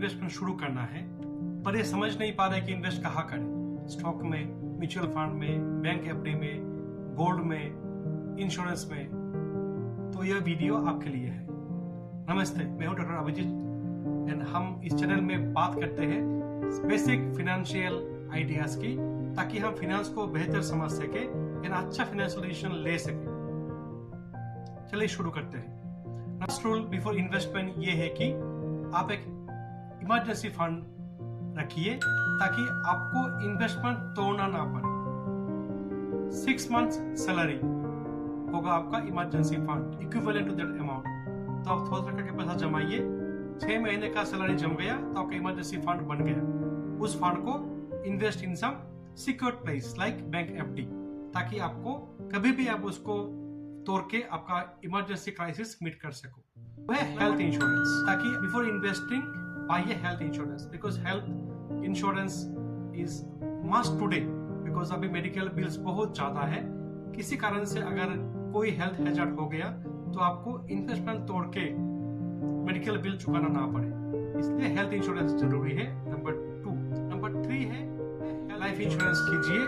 Investment शुरू करना है पर ये समझ नहीं पा रहे कि इन्वेस्ट कहाँ करें, स्टॉक में, म्यूचुअल फंड में, बैंक एफडी में, गोल्ड में, इंश्योरेंस में, तो यह वीडियो आपके लिए है। नमस्ते, मैं हूं डॉक्टर अभिजीत एंड हम इस चैनल में बात करते हैं बेसिक फाइनेंशियल आइडियाज की, ताकि हम फाइनेंस को बेहतर समझ सके एंड अच्छा फाइनेंशियल डिसीजन ले सके। चलिए शुरू करते हैं। फर्स्ट रूल बिफोर इन्वेस्टमेंट ये है कि आप एक इमरजेंसी फंड रखिए ताकि आपको इन्वेस्टमेंट तोड़ना ना पड़े। 6 months सैलरी होगा आपका emergency fund, equivalent to that amount. तो आप थोड़ा करके पैसा जमाइए, 6 महीने का सैलरी जम गया तो आपका इमरजेंसी फंड बन गया। उस फंड को invest in some secured place like bank FD, ताकि आपको कभी भी आप उसको तोड़ के आपका इमरजेंसी क्राइसिस मीट कर सको। वह हेल्थ इंश्योरेंस, ताकि before investing by health insurance, because health insurance is must today, because अभी मेडिकल बिल्स बहुत ज्यादा है। किसी कारण से अगर कोई हेल्थ हैजर्ड हो गया तो आपको इन्वेस्टमेंट तोड़ के मेडिकल बिल चुकाना ना पड़े, इसलिए हेल्थ इंश्योरेंस जरूरी है। नंबर 2। नंबर 3 है लाइफ इंश्योरेंस कीजिए।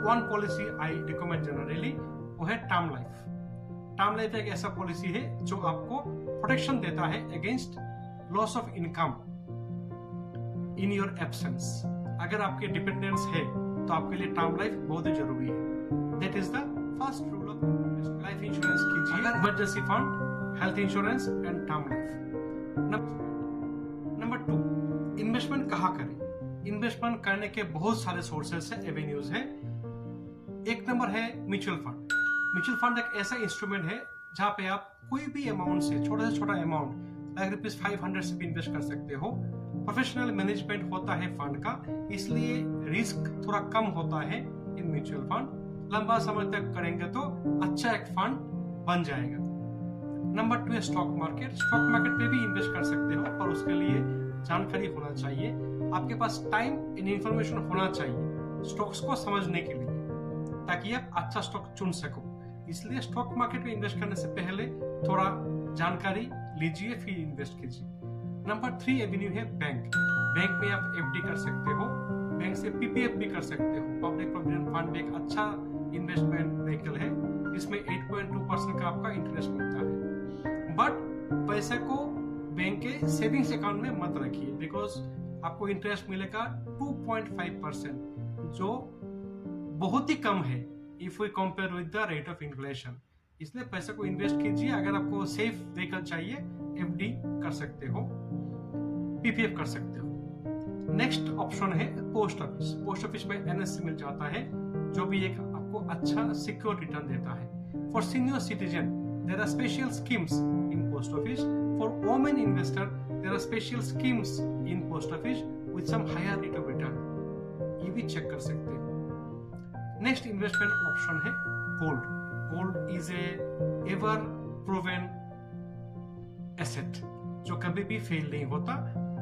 One policy I recommend generally, वो है टर्म लाइफ। टर्म लाइफ एक ऐसा पॉलिसी है जो आपको प्रोटेक्शन देता है against loss of income in your absence. अगर आपके डिपेंडेंस है तो आपके लिए टर्म लाइफ बहुत ही जरूरी है। That is the first rule of life insurance कीजिए, emergency fund, health insurance and term life. Number 2, investment कहाँ करें? इन्वेस्टमेंट करने के बहुत सारे सोर्सेस है, एवेन्यूज है। एक नंबर है म्यूचुअल फंड। म्यूचुअल फंड एक ऐसा इंस्ट्रूमेंट है जहां पे आप कोई भी अमाउंट से छोटा अमाउंट लाइक ₹500 से भी इन्वेस्ट कर सकते हो। प्रोफेशनल मैनेजमेंट होता है फंड का, इसलिए रिस्क थोड़ा कम होता है इन म्यूचुअल फंड। लंबा समय तक करेंगे तो अच्छा एक फंड बन जाएगा। नंबर 2 है स्टॉक मार्केट। स्टॉक मार्केट पे भी इन्वेस्ट कर सकते हो, पर उसके लिए जानकारी होना चाहिए, आपके पास टाइम एंड इंफॉर्मेशन होना चाहिए स्टॉक्स को समझने के लिए, ताकि आप अच्छा स्टॉक चुन सको। इसलिए स्टॉक मार्केट में इन्वेस्ट करने से पहले थोड़ा जानकारी लीजिए, फिर इन्वेस्ट कीजिए। नंबर 3 एवेन्यू है बैंक। बैंक में आप एफडी कर सकते हो, बैंक से पीपीएफ भी कर सकते हो। पब्लिक प्रोविडेंट फंड भी एक अच्छा इन्वेस्टमेंट व्हीकल है, जिसमें 8.2% का आपका इंटरेस्ट मिलता है। बट पैसे को बैंक के सेविंग्स अकाउंट में मत रखिए, बिकॉज आपको इंटरेस्ट मिलेगा 2.5%, जो बहुत ही कम है if we compare with the rate of inflation. इसलिए पैसे को इन्वेस्ट कीजिए। अगर आपको सेफ व्हीकल चाहिए, एफडी कर सकते हो, पीपीएफ कर सकते हो। नेक्स्ट ऑप्शन है पोस्ट ऑफिस। पोस्ट ऑफिस में एनएससी मिल जाता है, जो भी एक आपको अच्छा सिक्योर रिटर्न देता है। For senior citizen there are special schemes in post office. For women investor there are special schemes in post office with some higher rate of return. ये भी चेक कर सकते हो। नेक्स्ट इन्वेस्टमेंट ऑप्शन है gold. Gold is a ever proven asset जो कभी भी fail नहीं होता,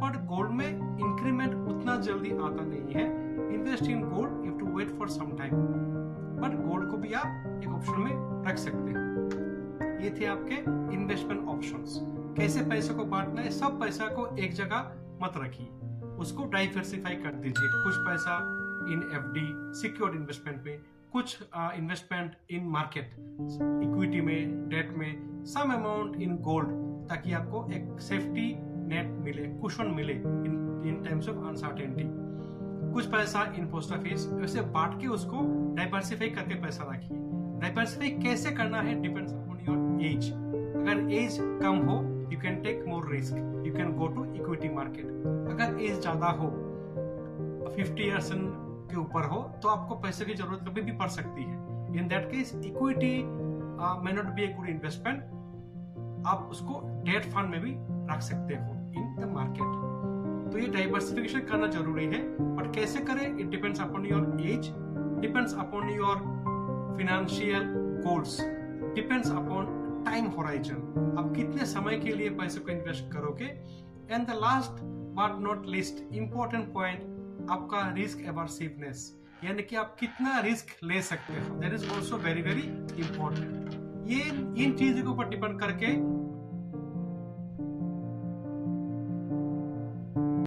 बट गोल्ड में इंक्रीमेंट उतना जल्दी आता नहीं है। Invest in gold, you to wait for some time, but gold को भी आप एक ऑप्शन में रख सकते हो। ये थे आपके इन्वेस्टमेंट ऑप्शंस। कैसे पैसे को बांटना है? सब पैसा को एक जगह मत रखिए, उसको डाइवर्सिफाई कर दीजिए। कुछ पैसा इन एफडी सिक्योर्ड इन्वेस्टमेंट में, कुछ इन्वेस्टमेंट इन मार्केट इक्विटी में, डेट में, सम अमाउंट इन गोल्ड, ताकि आपको एक सेफ्टी नेट मिले, कुशन मिले इन टाइम्स ऑफ अनसर्टेनिटी। कुछ पैसा इन पोस्ट ऑफिस, वैसे बांट के उसको डाइवर्सिफाई करके पैसा रखिए। डाइवर्सिफाई कैसे करना है डिपेंड्स अपॉन योर एज। अगर एज कम हो, you can take more risk, you can go to equity market. अगर एज ज्यादा हो, 50 ईयर्स के ऊपर हो, तो आपको पैसे की जरूरत कभी भी पड़ सकती है। In that case equity may not be a good investment. आप उसको डेट फंड में भी रख सकते हो इन द मार्केट। तो ये डाइवर्सिफिकेशन करना जरूरी है, बट कैसे करें? It depends upon your as, depends upon your financial goals, depends upon time horizon. आप कितने समय के लिए पैसे को इन्वेस्ट करोगे। And the last but not least important point, आपका रिस्क एवर्सिवनेस, यानी कि आप कितना रिस्क ले सकते हो। That is also very very important. ये इन चीजों के ऊपर डिपेंड करके